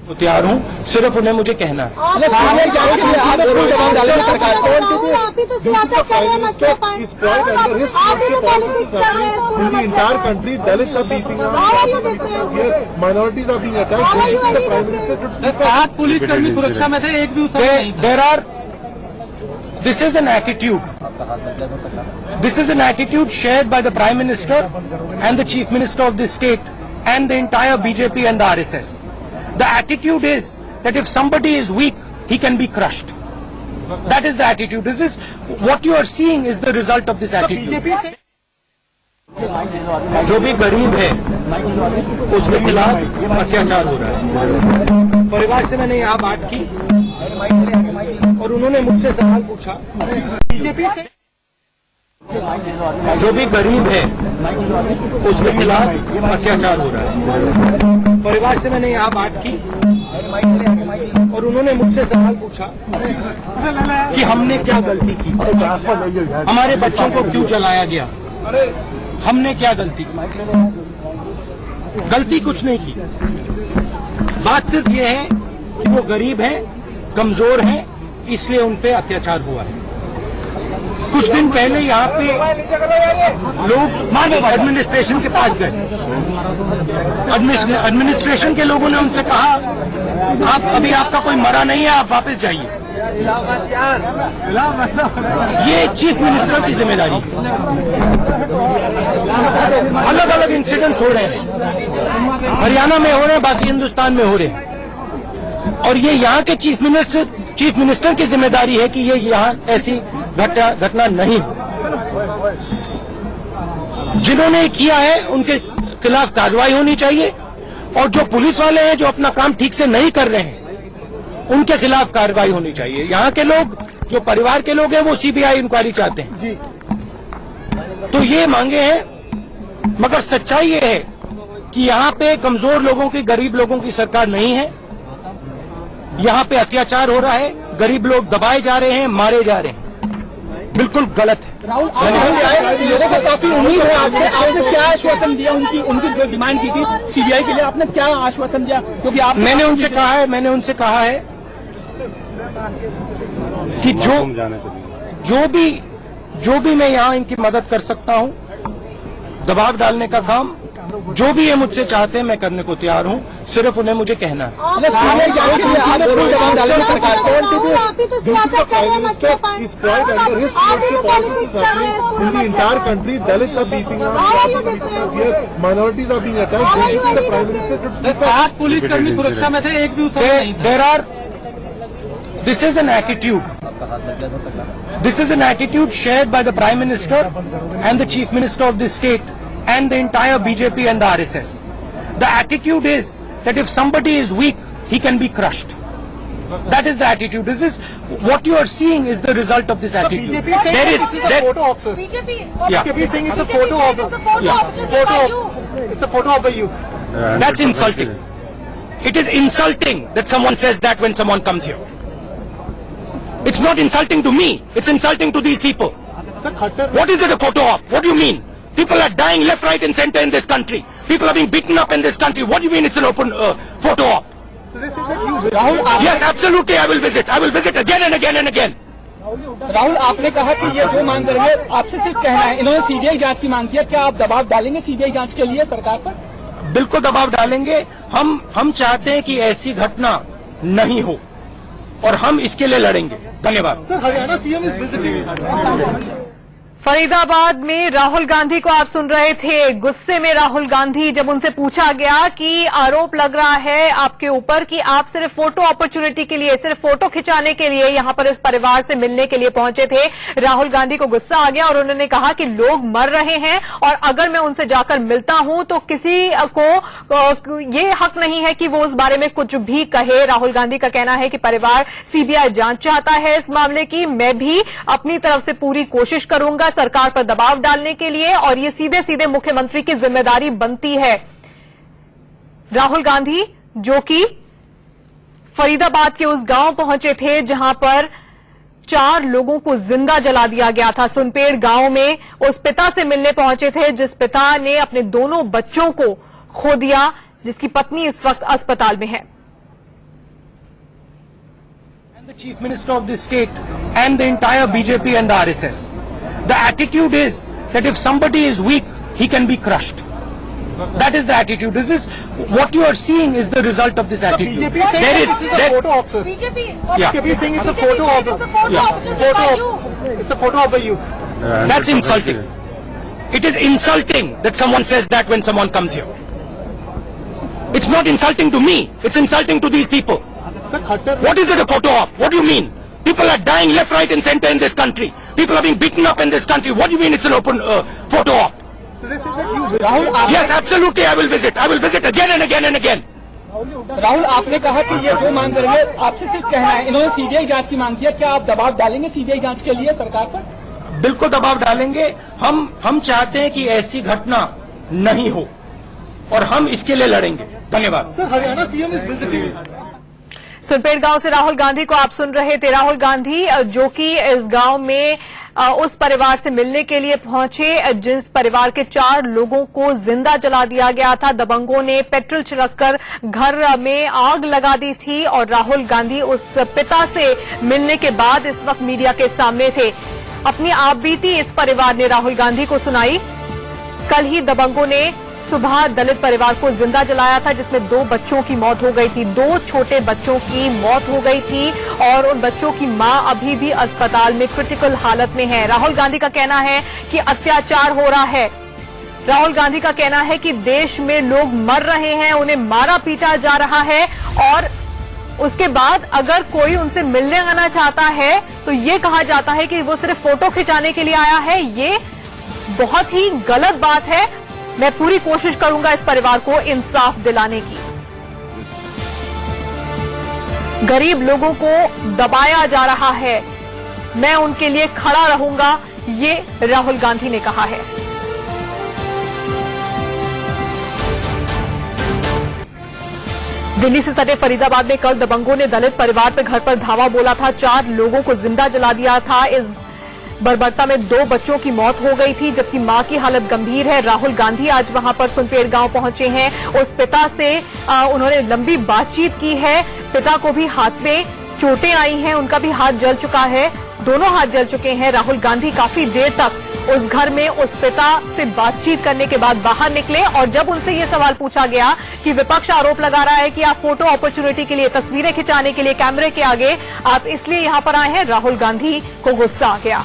तैयार हूँ, सिर्फ उन्हें मुझे कहना है। सात पुलिसकर्मी सुरक्षा में थे, एक भी there are This is an attitude. This is an attitude shared by the Prime Minister and the Chief Minister of this state and the entire BJP and the RSS. The attitude is that if somebody is weak, he can be crushed. That is the attitude. This is what you are seeing is the result of this attitude. जो भी गरीब है उसके खिलाफ अत्याचार हो रहा है। परिवार से मैंने यहाँ बात की और उन्होंने मुझसे सवाल पूछा। बीजेपी से जो भी गरीब है उसके खिलाफ अत्याचार हो रहा है। परिवार से मैंने यहाँ बात की और उन्होंने मुझसे सवाल पूछा कि हमने क्या गलती की, हमारे बच्चों को क्यों जलाया गया, हमने क्या गलती की। गलती कुछ नहीं की, बात सिर्फ ये है कि वो गरीब है, कमजोर है, इसलिए उन पे अत्याचार हुआ है। कुछ दिन पहले यहाँ पे लोग एडमिनिस्ट्रेशन के पास गए। एडमिनिस्ट्रेशन के लोगों ने उनसे कहा आप अभी आपका कोई मरा नहीं है, आप वापस जाइए। ये चीफ मिनिस्टर की जिम्मेदारी है। अलग अलग इंसिडेंट्स हो रहे हैं, हरियाणा में हो रहे हैं, बाकी हिंदुस्तान में हो रहे हैं, और ये यहाँ के चीफ मिनिस्टर की जिम्मेदारी है कि ये यहाँ ऐसी घटना नहीं हो। जिन्होंने किया है उनके खिलाफ कार्रवाई होनी चाहिए, और जो पुलिस वाले हैं जो अपना काम ठीक से नहीं कर रहे हैं उनके खिलाफ कार्रवाई होनी चाहिए। यहाँ के लोग जो परिवार के लोग हैं वो सीबीआई इंक्वायरी चाहते हैं, तो ये मांगे हैं। मगर सच्चाई ये है कि यहाँ पे कमजोर लोगों की, गरीब लोगों की सरकार नहीं है। यहाँ पे अत्याचार हो रहा है, गरीब लोग दबाए जा रहे हैं, मारे जा रहे हैं, बिल्कुल गलत है। राहुल, लोगों को काफी उम्मीद है आपसे, आपने क्या आश्वासन दिया? उनकी जो डिमांड की थी सीबीआई के लिए, आपने क्या आश्वासन दिया? क्योंकि मैंने उनसे कहा है कि जो भी मैं यहाँ इनकी मदद कर सकता हूँ, दबाव डालने का काम जो भी ये मुझसे चाहते हैं मैं करने को तैयार हूँ, सिर्फ उन्हें मुझे कहना है। सात पुलिसकर्मी सुरक्षा में थे, एक भी there are This is an attitude. This is an attitude shared by the Prime Minister and the Chief Minister of this state and the entire BJP and the RSS. The attitude is that if somebody is weak, he can be crushed. That is the attitude. This is what you are seeing is the result of this attitude. BJP saying it's a photo of it's a photo of you. That's insulting. It is insulting that someone says that when someone comes here. It's not insulting to me. It's insulting to these people. What is it a photo of? What do you mean? People are dying left, right and center in this country. People are being beaten up in this country. What do you mean it's an open photo op? Yes, absolutely I will visit. I will visit again and again and again. Rahul, आपने कहा कि ये जो मांग कर रहे हैं आपसे सिर्फ कहना है, इन्होंने सीबीआई जांच की मांग किया, क्या आप दबाव डालेंगे सीबीआई जांच के लिए सरकार पर? बिल्कुल दबाव डालेंगे। हम चाहते हैं कि ऐसी घटना नहीं हो और हम इसके लिए लड़ेंगे। धन्यवाद। Sir, Haryana CM is visiting. Faridabad में राहुल गांधी को आप सुन रहे थे। गुस्से में राहुल गांधी, जब उनसे पूछा गया कि आरोप लग रहा है आपके ऊपर कि आप सिर्फ फोटो अपॉर्चुनिटी के लिए, सिर्फ फोटो खिंचाने के लिए यहां पर इस परिवार से मिलने के लिए पहुंचे थे, राहुल गांधी को गुस्सा आ गया और उन्होंने कहा कि लोग मर रहे हैं और अगर मैं उनसे जाकर मिलता हूं तो किसी को ये हक नहीं है कि वो उस बारे में कुछ भी कहे। राहुल गांधी का कहना है कि परिवार सीबीआई जांच चाहता है इस मामले की, मैं भी अपनी तरफ से पूरी कोशिश करूंगा सरकार पर दबाव डालने के लिए और ये सीधे सीधे मुख्यमंत्री की जिम्मेदारी बनती है। राहुल गांधी जो कि फरीदाबाद के उस गांव पहुंचे थे जहां पर 4 लोगों को जिंदा जला दिया गया था। सुनपेड़ गांव में उस पिता से मिलने पहुंचे थे जिस पिता ने अपने दोनों बच्चों को खो दिया, जिसकी पत्नी इस वक्त अस्पताल में है। The Chief Minister of this state and the entire BJP and the RSS. The attitude is that if somebody is weak, he can be crushed. That is the attitude. This is what you are seeing is the result of this attitude. BJP is saying it's a photo op, sir. BJP is saying it's a photo op. It's a photo op by you. That's insulting. It is insulting that someone says that when someone comes here. It's not insulting to me. It's insulting to these people. What is it a photo op? What do you mean? People are dying left, right and center in this country. People are being beaten up in this country. What do you mean it's an open photo op? Rahul Yes, absolutely I will visit. I will visit again and again and again. Rahul आपने कहा कि ये जो मांग करेंगे आपसे सिर्फ कहना है इन्होंने सीबीआई जांच की मांग की है, क्या आप दबाव डालेंगे सीबीआई जांच के लिए सरकार पर? बिल्कुल दबाव डालेंगे। हम चाहते हैं कि ऐसी घटना नहीं हो और हम इसके लिए लड़ेंगे। धन्यवाद। Sir Haryana CM is visiting Sunpet गांव से राहुल गांधी को आप सुन रहे थे। राहुल गांधी जो कि इस गांव में उस परिवार से मिलने के लिए पहुंचे जिस परिवार के 4 लोगों को जिंदा जला दिया गया था। दबंगों ने पेट्रोल छिड़ककर घर में आग लगा दी थी और राहुल गांधी उस पिता से मिलने के बाद इस वक्त मीडिया के सामने थे। अपनी आपबीती इस परिवार ने राहुल गांधी को सुनाई। कल ही दबंगों ने सुबह दलित परिवार को जिंदा जलाया था जिसमें 2 बच्चों की मौत हो गई थी। 2 छोटे बच्चों की मौत हो गई थी और उन बच्चों की मां अभी भी अस्पताल में क्रिटिकल हालत में है। राहुल गांधी का कहना है कि अत्याचार हो रहा है। राहुल गांधी का कहना है कि देश में लोग मर रहे हैं, उन्हें मारा पीटा जा रहा है और उसके बाद अगर कोई उनसे मिलने आना चाहता है तो ये कहा जाता है कि वो सिर्फ फोटो खिंचाने के लिए आया है। ये बहुत ही गलत बात है। मैं पूरी कोशिश करूंगा इस परिवार को इंसाफ दिलाने की। गरीब लोगों को दबाया जा रहा है, मैं उनके लिए खड़ा रहूंगा, ये राहुल गांधी ने कहा है। दिल्ली से सटे फरीदाबाद में कल दबंगों ने दलित परिवार पर घर पर धावा बोला था। 4 लोगों को जिंदा जला दिया था। इस बर्बरता में 2 बच्चों की मौत हो गई थी जबकि मां की हालत गंभीर है। राहुल गांधी आज वहां पर सुनपेट गांव पहुंचे हैं। उस पिता से उन्होंने लंबी बातचीत की है। पिता को भी हाथ में चोटें आई हैं, उनका भी हाथ जल चुका है, दोनों हाथ जल चुके हैं। राहुल गांधी काफी देर तक उस घर में उस पिता से बातचीत करने के बाद बाहर निकले और जब उनसे ये सवाल पूछा गया कि विपक्ष आरोप लगा रहा है कि आप फोटो अपॉर्चुनिटी के लिए, तस्वीरें खिंचाने के लिए कैमरे के आगे आप इसलिए यहां पर आए हैं, राहुल गांधी को गुस्सा आ गया।